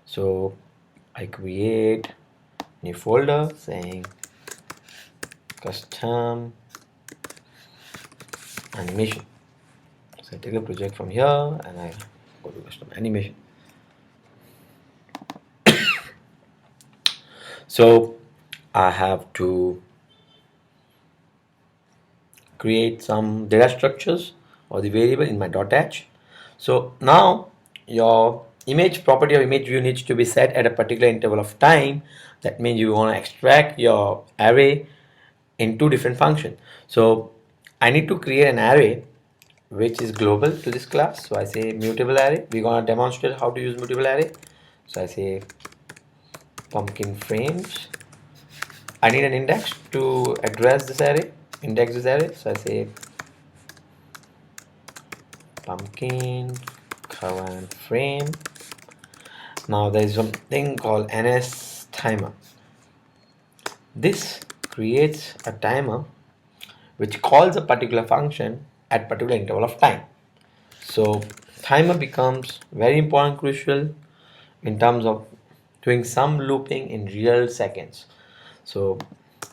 So I create new folder saying custom animation. So I take the project from here and I go to custom animation. So I have to create some data structures or the variable in my .h. So now your image property or image view needs to be set at a particular interval of time. That means you want to extract your array in two different functions. So I need to create an array which is global to this class. So I say mutable array. We're going to demonstrate how to use mutable array. So I say pumpkin frames. I need an index to address this array, index this array. So I say pumpkin current frame. Now there is something called NSTimer. This creates a timer which calls a particular function at particular interval of time. So timer becomes very important, crucial in terms of doing some looping in real seconds. So,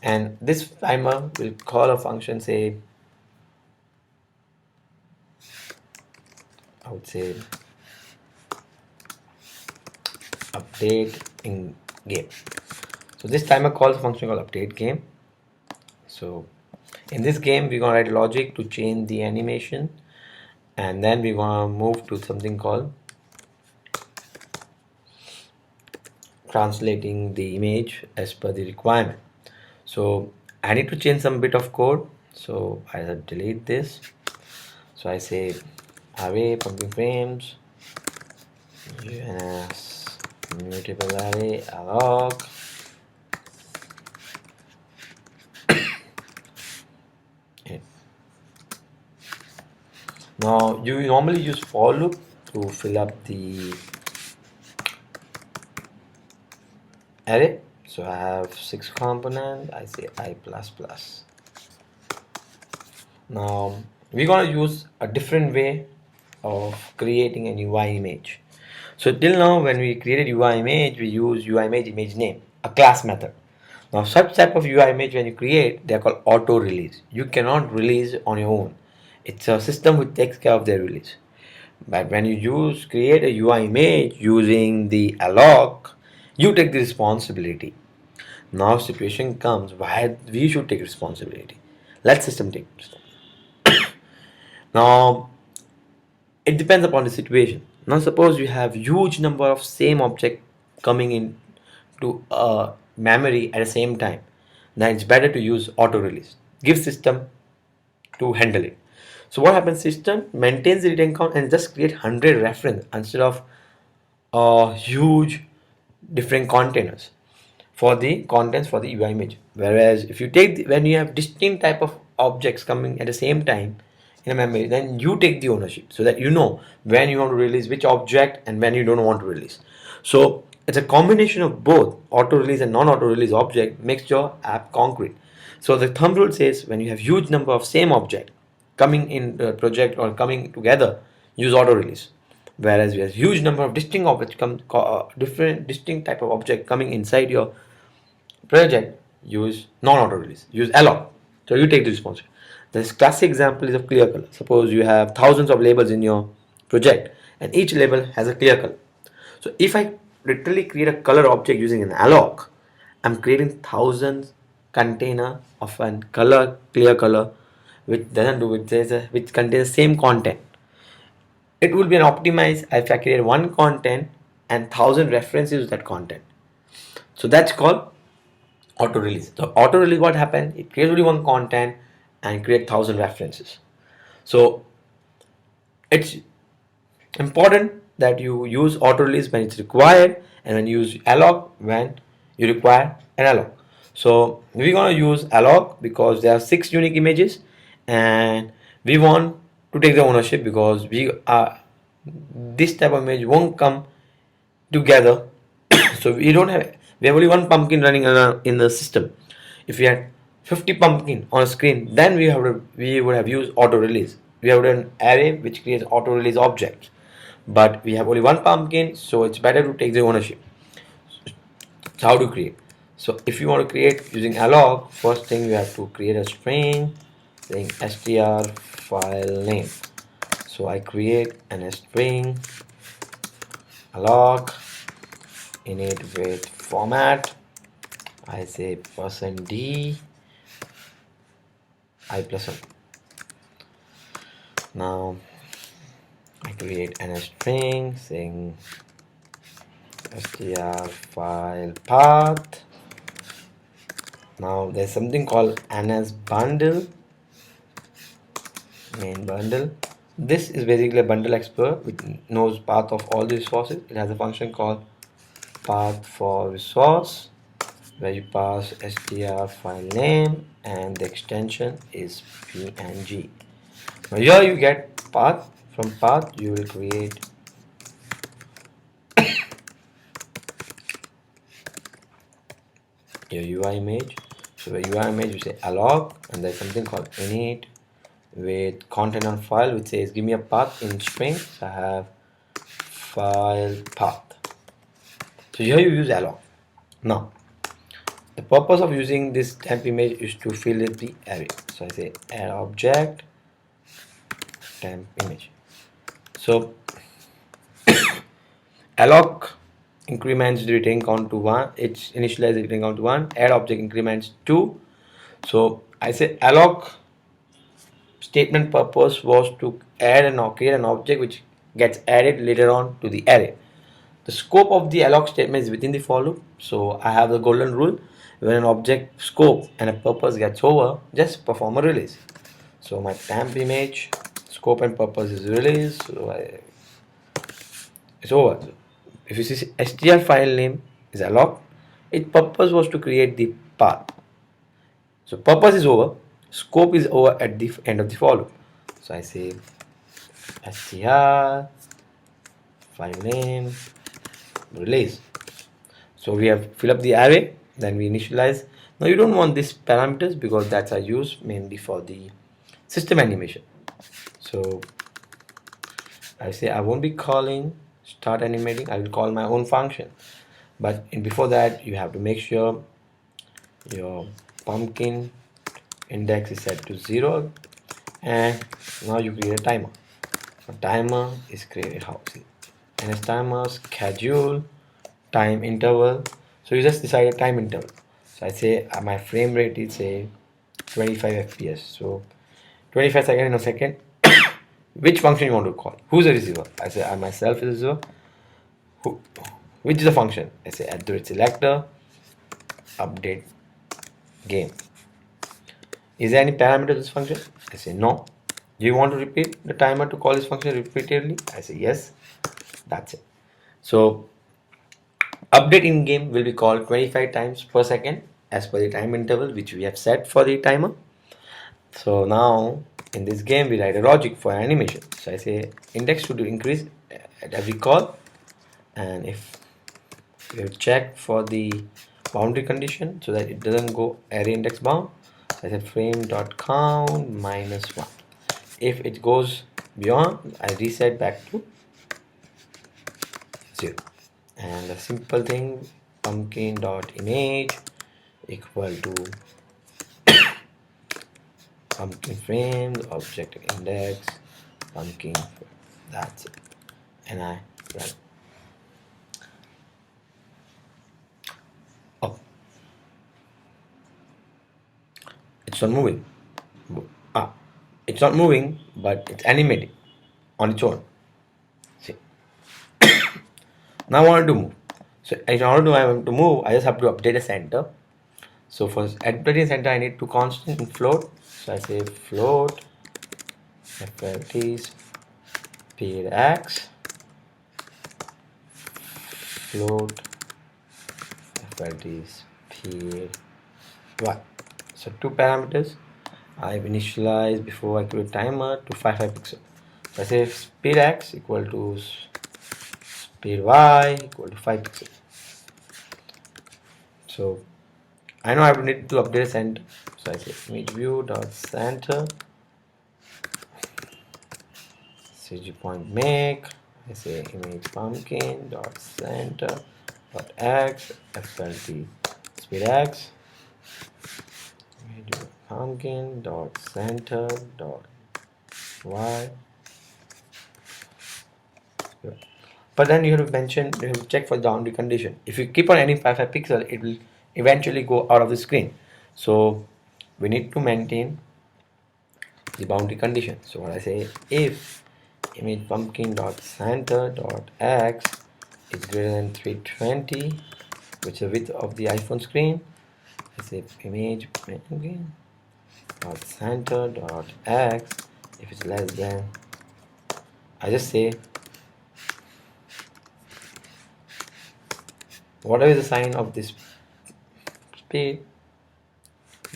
and this timer will call a function, say, I would say update in game. So this timer calls a function called update game. So in this game we're going to write logic to change the animation, and then we're going to move to something called translating the image as per the requirement. So I need to change some bit of code, so I delete this. So I say array pumpkin frames UNS mutable array alloc Now you normally use for loop to fill up the array. So I have 6 components. I say I++. Now we're gonna use a different way of creating an UI image. So till now when we created UI image, we use UI image name, a class method. Now such type of UI image when you create, they are called auto release. You cannot release on your own. It's a system which takes care of their release. But when you create a UI image using the alloc, you take the responsibility. Now situation comes why we should take responsibility. Let system take responsibility. Now it depends upon the situation. Now suppose you have huge number of same object coming in to memory at the same time. Now it's better to use auto release. Give system to handle it. So what happens, system maintains the retain count and just create 100 reference instead of huge different containers for the contents for the UI image. Whereas if you take when you have distinct type of objects coming at the same time in a memory, then you take the ownership so that you know when you want to release which object and when you don't want to release. So it's a combination of both auto release and non-auto release object makes your app concrete. So the thumb rule says when you have huge number of same object coming in the project or coming together, use auto release. Whereas we have huge number of distinct objects different distinct type of object coming inside your project, use non-auto release, use alloc. So you take the responsibility. This classic example is of clear color. Suppose you have thousands of labels in your project and each label has a clear color. So if I literally create a color object using an alloc, I'm creating thousands container of an clear color which doesn't do it, which contains the same content. It will be an optimized if I create one content and 1,000 references to that content. So that's called auto release. So auto release, what happened? It creates only one content and create 1,000 references. So it's important that you use auto release when it's required and when you use alloc when you require an alloc. So we're gonna use alloc because there are 6 unique images and we want to take the ownership because this type of image won't come together. So we have only one pumpkin running in the system. If we had 50 pumpkin on a screen, then we would have used auto release. We have an array which creates auto release objects. but we have only one pumpkin, so it's better to take the ownership. So how to create? So if you want to create using alloc, first thing you have to create a string saying str file name. So I create an string alloc init with format. I say %d I plus 1. Now I create an string saying str file path. Now there's something called ns bundle, main bundle. This is basically a bundle explorer which knows path of all the resources. It has a function called path for resource where you pass str file name and the extension is png. Now here you get path. From path you will create your UI image. So the UI image you say alloc and there's something called init with content on file which says give me a path in string. So I have file path. So here you use alloc. Now the purpose of using this temp image is to fill in the array. So I say add object temp image. So alloc increments the return count to 1. It's initialize the return count to 1. Add object increments 2. So I say alloc statement purpose was to add and create an object which gets added later on to the array. The scope of the alloc statement is within the for loop. So I have the golden rule: when an object scope and a purpose gets over, just perform a release. So my temp image scope and purpose is release. So it's over. So if you see str file name is alloc, its purpose was to create the path. So purpose is over, scope is over at the end of the for loop. So I say str file name release. So we have fill up the array, then we initialize. Now you don't want these parameters because that's are used mainly for the system animation. So I say I won't be calling start animating, I will call my own function. But before that you have to make sure your pumpkin index is set to 0 and now you create a timer. A timer is created how? See, NSTimer schedule time interval. So you just decide a time interval. So I say my frame rate is say 25 fps. So 25 seconds in a second. Which function you want to call? Who's the receiver? I say I myself is the receiver. Who, which is the function? I say @selector update game. Is there any parameter to this function? I say no. Do you want to repeat the timer to call this function repeatedly? I say yes. That's it. So update in game will be called 25 times per second as per the time interval which we have set for the timer. So now in this game we write a logic for animation. So I say index should increase at every call, and if we check for the boundary condition so that it doesn't go array index bound, so I say frame dot count -1. If it goes beyond, I reset back to 0. And a simple thing, pumpkin dot image equal to pumpkin frame object index pumpkin frame. That's it, and I run. Oh, it's not moving. It's not moving, but it's animating on its own. See, now I want to move. So in order to move, I just have to update a center. So for updating center, I need to constant in float. So I say float FLT speed x float FLT speed y. So two parameters I've initialized before I create timer to 55 pixels. So I say speed x equal to speed y equal to 5 pixels. So I know I will need to update center. So I say image view dot center CG point make. I say image pumpkin dot center dot x xlt speed x image pumpkin dot center dot y. But then you have to mention, you have to check for the boundary condition. If you keep on adding 5 pixels, it will eventually go out of the screen. So we need to maintain the boundary condition. So what I say, if image pumpkin dot center dot x is greater than 320, which is the width of the iPhone screen, I say image pumpkin dot center dot x, if it's less than, I just say whatever is the sign of this speed,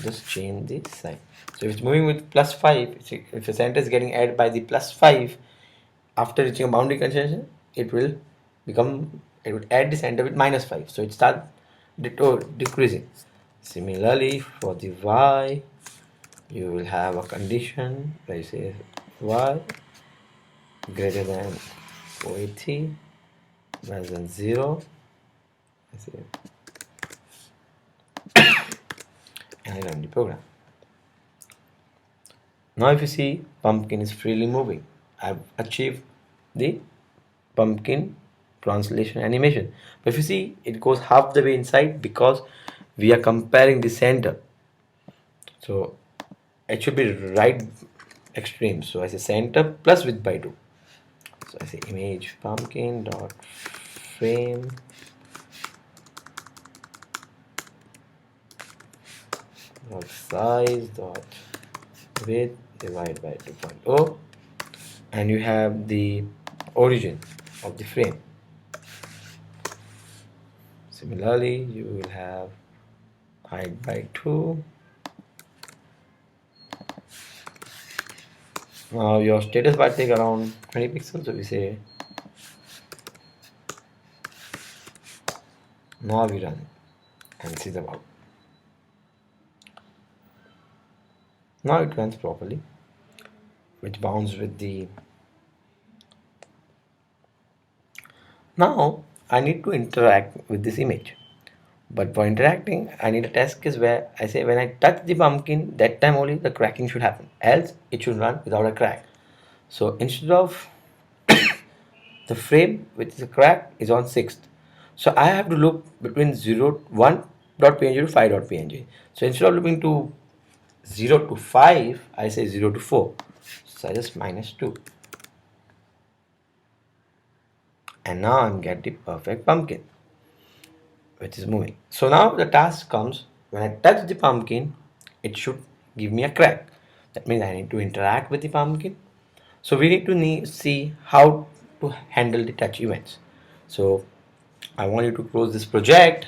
just change the sign. So if it's moving with +5, if the center is getting added by the +5, after reaching a boundary condition, it will add the center with -5. So it starts decreasing. Similarly, for the y, you will have a condition where you say y greater than 480, less than 0. I say, and I run the program. Now if you see, pumpkin is freely moving. I've achieved the pumpkin translation animation. But if you see, it goes half the way inside because we are comparing the center. So it should be right extreme. So I say center plus width by 2. So I say image pumpkin dot frame dot size dot width divided by 2.0, and you have the origin of the frame. Similarly, you will have height by 2. Now your status bar take around 20 pixels, so we say now we run and see the output. Now it runs properly, which bounds with the. Now I need to interact with this image, but for interacting I need a test case where I say when I touch the pumpkin, that time only the cracking should happen, else it should run without a crack. So instead of the frame which is a crack is on 6th, so I have to look between 1.png to 5.png. So instead of looking to 0 to 5, I say 0 to 4, so I just -2, and now I'm getting the perfect pumpkin which is moving. So now the task comes, when I touch the pumpkin, it should give me a crack. That means I need to interact with the pumpkin. So we need to see how to handle the touch events. So I want you to close this project